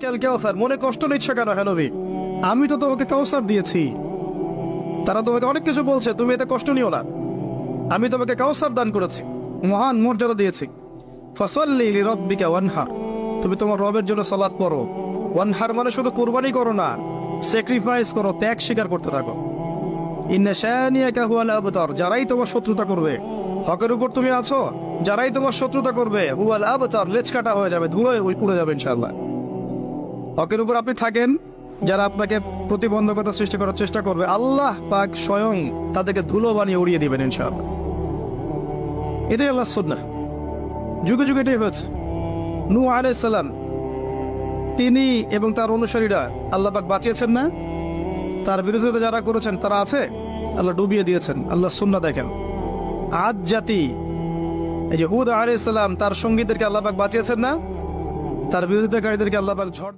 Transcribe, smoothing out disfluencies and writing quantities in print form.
কাউসার, মনে কষ্ট নিচ্ছ কেন হে নবী? আমি তো তোমাকে কাউসার দিয়েছি। তারা তোমাকে অনেক কিছু বলছে, তুমি এতে কষ্ট নিও না। আমি তোমাকে কাউসার দান করেছি, মহান মর্যাদা দিয়েছি। ফাসাল্লি লিরাব্বিকা ওয়ানহার, তুমি তোমার রবের জন্য সালাত পড়ো। ওয়ানহার মানে শুধু কুরবানি করো না, স্যাক্রিফাইস করো, ত্যাগ স্বীকার করতে থাকো। ইন্না শানিয়াকা হুয়াল আবতার, যারাই তোমার শত্রুতা করবে, হকের উপর তুমি আছো, যারাই তোমার শত্রুতা করবে, হুয়াল আবতার, লেজ কাটা হয়ে যাবে, ধুলোয় উড়ে যাবে ইনশাআল্লাহ। হকের উপর আপনি থাকেন, যারা আপনাকে প্রতিবন্ধকতা সৃষ্টি করার চেষ্টা করবে, আল্লাহ পাক স্বয়ং তাদেরকে ধুলো বানিয়ে উড়িয়ে দিবেন ইনশাআল্লাহ। এটাই আল্লাহর সুন্নাহ, যুগে যুগে এটাই হয়েছে। নূহ আলাইহিস সালাম, তিনি এবং তার অনুসারীরা আল্লাহ পাক বাঁচিয়েছেন না? তার বিরোধিতা যারা করেছেন তারা আছে, আল্লাহ ডুবিয়ে দিয়েছেন। আল্লাহ সুন্নাহ দেখেন। আদ জাতি, এই যে হুদ আলাইহিস সালাম, তার সঙ্গীদেরকে আল্লাহ পাক বাঁচিয়েছেন না? তার বিরোধিতাকারীদেরকে আল্লাহ পাক ঝড়